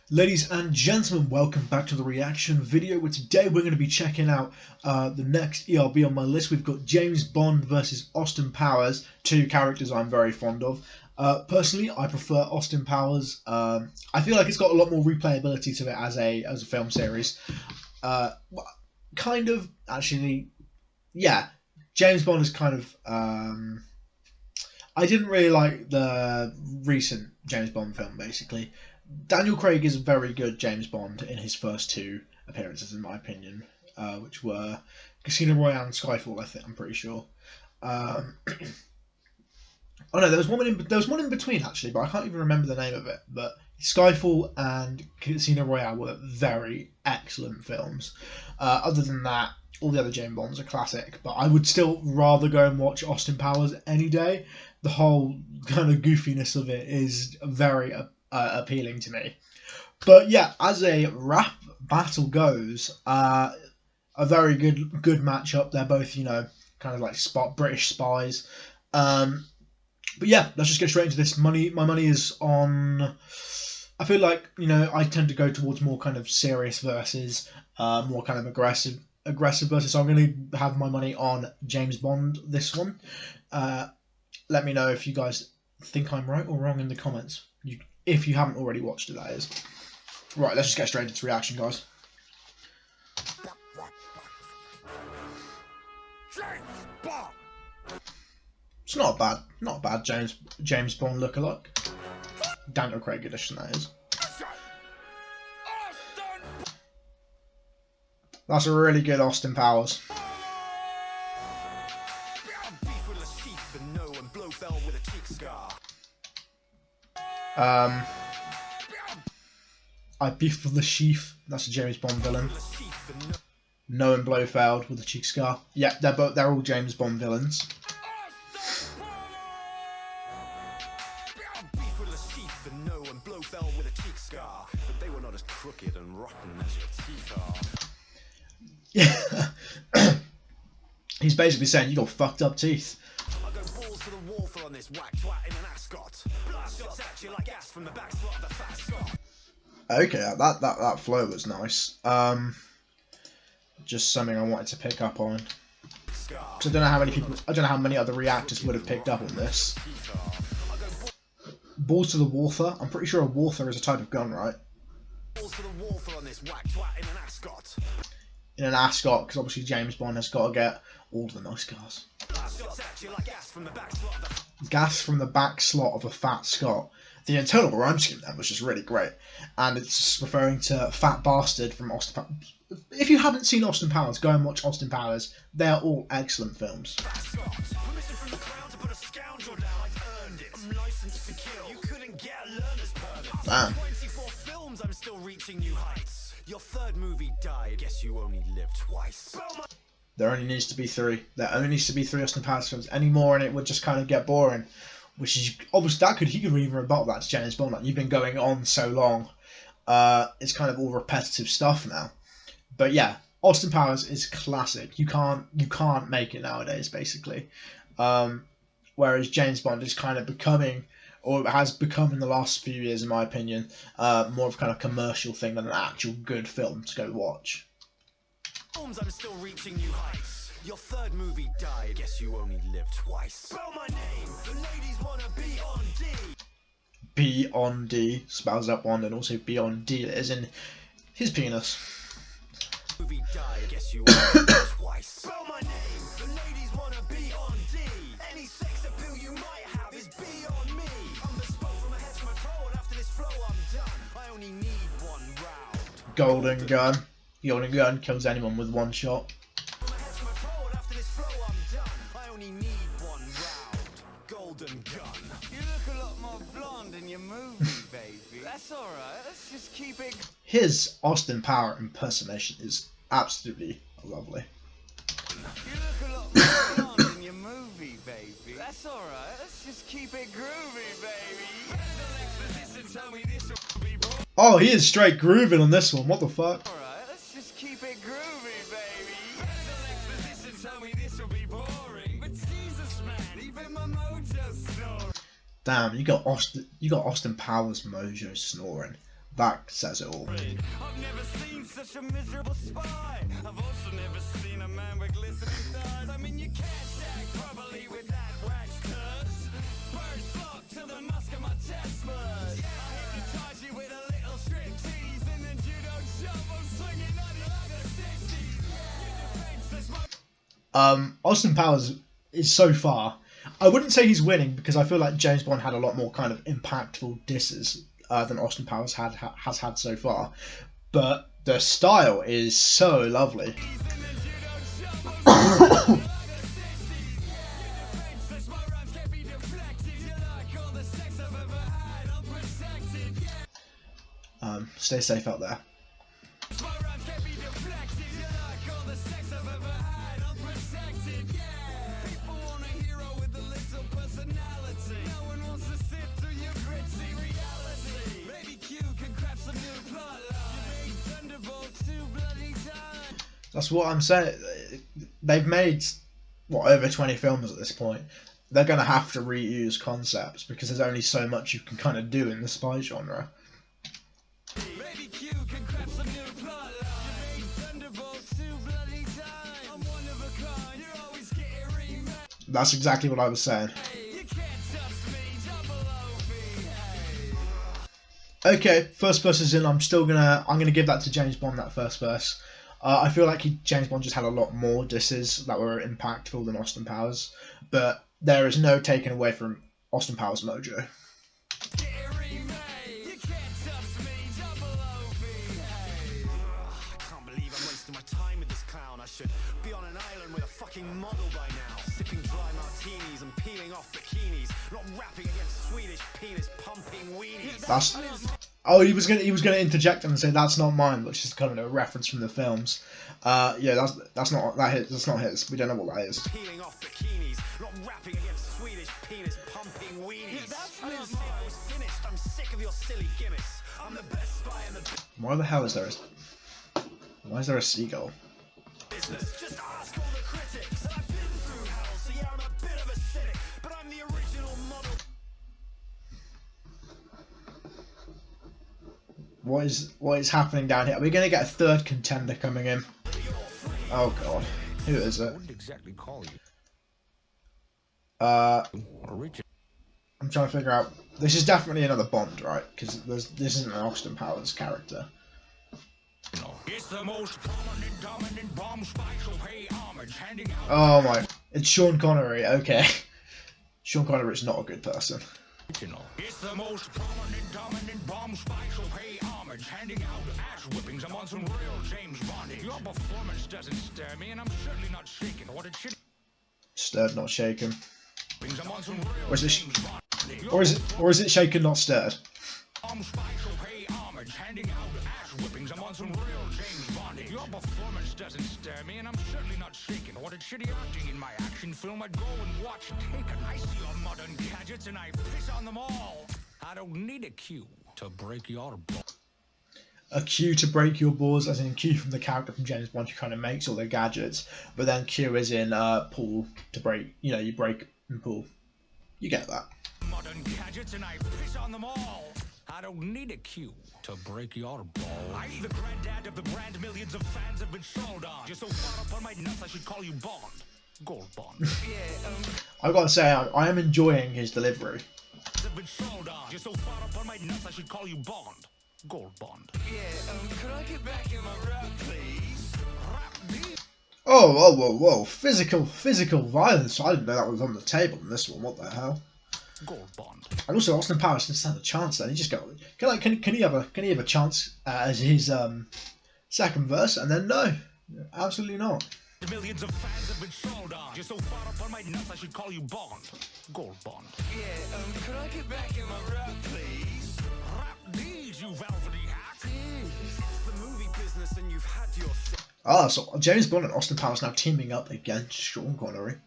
Ladies and gentlemen, welcome back to the reaction video where today we're going to be checking out the next ERB on my list. We've got James Bond versus Austin Powers, two characters I'm very fond of. Personally, I prefer Austin Powers. I feel like it's got a lot more replayability to it as a film series. Kind of, actually, yeah. James Bond is kind of... I didn't really like the recent James Bond film, basically. Daniel Craig is a very good James Bond in his first two appearances, in my opinion, which were Casino Royale and Skyfall. I'm pretty sure. Oh no, there was one in between actually, but I can't even remember the name of it. But Skyfall and Casino Royale were very excellent films. Other than that, all the other James Bonds are classic, but I would still rather go and watch Austin Powers any day. The whole kind of goofiness of it is very appealing to me. But yeah, as a rap battle goes, a very good matchup. They're both, kind of like British spies. But yeah, let's just get straight into this. My money is on... I feel like, I tend to go towards more kind of serious versus more kind of aggressive versus. So I'm going to have my money on James Bond this one. Let me know if you guys think I'm right or wrong in the comments. If you haven't already watched it, that is. Right, let's just get straight into reaction, guys. It's not a bad James Bond lookalike. Daniel Craig edition, that is. That's a really good Austin Powers. I beef with the sheaf. That's a James Bond villain. No and Blofeld with a cheek scar. Yeah, they're all James Bond villains. Yeah. He's basically saying you got fucked up teeth. Okay, that flow was nice. Just something I wanted to pick up on. Because I don't know how many other reactors would have picked up on this. Balls to the Walther. I'm pretty sure a Walther is a type of gun, right? In an ascot, because obviously James Bond has got to get all the nice cars. Gas from the back slot of a fat Scot. The internal rhyme scheme there was just really great. And it's referring to Fat Bastard from Austin Powers. If you haven't seen Austin Powers, go and watch Austin Powers. They're all excellent films. Damn. Your third movie died. Guess you only lived twice. There only needs to be three. There only needs to be three Austin Powers films. Any more and it would just kind of get boring. Which is obviously he could even rebut that to James Bond. Like, you've been going on so long. It's kind of all repetitive stuff now. But yeah, Austin Powers is classic. You can't make it nowadays, basically. Whereas James Bond is kind of becoming, or has become in the last few years, in my opinion, more of a kind of commercial thing than an actual good film to go watch. I'm still reaching new heights. Your third movie died. Guess you only lived twice. Spell my name. The ladies wanna be on D. Be on D spells out Bond, and also be on D as in his penis. Movie died. Guess you only lived twice. Spell my name. The ladies wanna be on D. Any sex appeal you might have is beyond me. I'm bespoke from my head to my toe, and after this flow I'm done. I only need one round. Golden gun. Golden gun kills anyone with one shot. That's alright, let's just keep it. His Austin Powers impersonation is absolutely lovely. You look a lot more blonde in your movie, baby. That's alright, let's just keep it groovy, baby. Oh, he is straight grooving on this one, what the fuck? Alright, let's just keep it groovy, baby. Damn, you got Austin Powers mojo snoring. That says it all. I've never seen such a miserable spy. I've also never seen a man with glistening thighs. I mean, you can't act properly with that wax curse. Birds flock to the musk of my chest spurs. I hypnotize you with a little strip tease, and then you don't jump. I'm swinging on you like a 60s. Austin Powers is so far. I wouldn't say he's winning because I feel like James Bond had a lot more kind of impactful disses than Austin Powers has had so far, but the style is so lovely. Stay safe out there. That's what I'm saying. They've made, what, over 20 films at this point. They're going to have to reuse concepts because there's only so much you can kind of do in the spy genre. That's exactly what I was saying. Okay, first verse is in. I'm gonna give that to James Bond, that first verse. I feel like James Bond just had a lot more disses that were impactful than Austin Powers, but there is no taking away from Austin Powers' mojo. Be on an island with a fucking model by now, sipping dry martinis and peeling off bikinis, not rapping against Swedish penis pumping weenies. That's he was gonna interject and say that's not mine, which is kind of a reference from the films. Yeah, that's not his. We don't know what that is. Peeling off bikinis, not rapping against Swedish penis pumping weenies. I was finished. I'm sick of your silly gimmicks. I'm the best spy in the. Why the hell is there a seagull? Just ask all the critics. I've been through hell, so yeah, I'm a bit of a cynic, but I'm the original model. What is happening down here? Are we gonna get a third contender coming in? Oh god, who is it? Exactly call you. I'm trying to figure out. This is definitely another Bond, right? Because this isn't an Austin Powers character. It's the most prominent, dominant bomb spy, so pay homage, handing out. Oh my! It's Sean Connery. Okay, Sean Connery is not a good person. It's the most prominent, dominant bomb spy, so pay homage, handing out ass whippings. I'm on some real James Bond. Your performance doesn't stir me, and I'm certainly not shaken. What a shit. Stirred, not shaken. I'm on some real Or is it? James Bond. Or is it shaken, not stirred? Bomb spy, so pay homage, handing out ass whippings. I'm on some real James Bond. Your performance doesn't stir me, and I'm certainly not shaken. What a shitty acting in my action film. I'd go and watch Taken. I see your modern gadgets, and I piss on them all. I don't need a cue to break your balls. A cue to break your balls, as in Q from the character from James Bond who kind of makes all the gadgets, but then Q is in pull to break. You know, you break and pull. You get that. Modern gadgets, and I piss on them all. I don't need a cue to break your balls. I'm the granddad of the brand millions of fans have been sold on. You're so far up on my nuts, I should call you Bond. Gold Bond. I've got to say, I am enjoying his delivery. Have been sold on. You're so far up on my nuts, I should call you Bond. Gold Bond. Could I get back in my rap, please? Oh, whoa. Physical violence. I didn't know that was on the table in this one. What the hell? Gold Bond. And also, Austin Powers didn't stand a chance then. He just got. Can he have a chance as his second verse? And then no, absolutely not. Millions of fans have been sold on. You're so far up on my nuts, I should call you Bond. Gold Bond. Could I get back in my rap, please? Rap these, you velvety hack. It's the movie business, and you've had your. Ah, so James Bond and Austin Powers now teaming up against Sean Connery.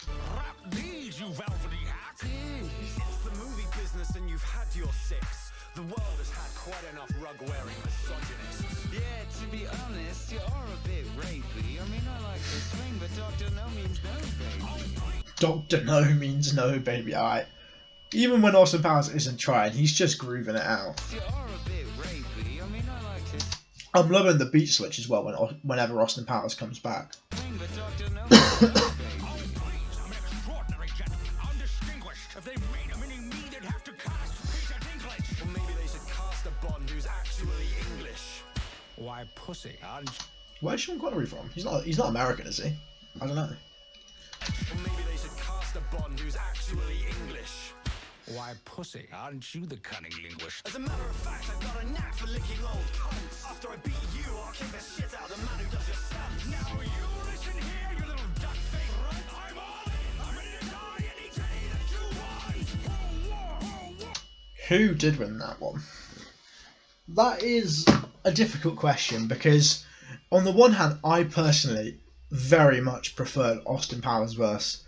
Rap these, you velvety hack. It's the movie business, and you've had your six. The world has had quite enough rug-wearing misogynists. Yeah, to be honest, you are a bit rapey. I mean, I like to swing, but Dr. No means no, baby. Dr. No means no, baby. Alright. Even when Austin Powers isn't trying, he's just grooving it out. You are a bit rapey. I mean, I like to I'm loving the beat switch as well whenever Austin Powers comes back. swing, but Dr. No. I'm extraordinary, gent. Undistinguished. If they made a mini me, they'd have to cast Peter Dinklage. Or maybe they should cast a Bond who's actually English. Why, pussy, aren't you? Where's Sean Connery from? He's not American, is he? I don't know. Or maybe they should cast a Bond who's actually English. Why, pussy, aren't you the cunning linguist? As a matter of fact, I've got a knack for licking old cunts. After I beat you, I'll kick the shit out of the man who does your stunts. Now you listen here, you little duck-faced runt. I'm all in. I'm ready to die any day that you want. Who did win that one? That is a difficult question because, on the one hand, I personally very much preferred Austin Powers' verse.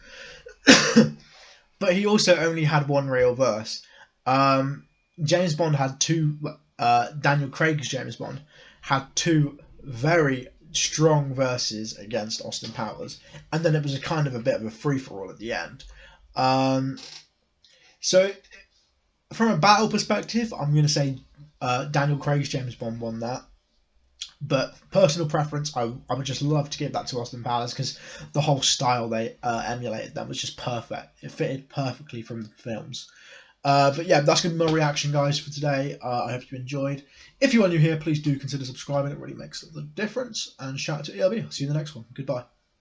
But he also only had one real verse. James Bond had two. Daniel Craig's James Bond had two very strong verses against Austin Powers, and then it was a kind of a bit of a free for all at the end. So, from a battle perspective, I'm going to say Daniel Craig's James Bond won that. But personal preference, I would just love to give that to Austin Powers because the whole style they emulated them was just perfect. It fitted perfectly from the films. But yeah, that's going to be my reaction, guys, for today. I hope you enjoyed. If you are new here, please do consider subscribing. It really makes the difference. And shout out to ERB. I'll see you in the next one. Goodbye.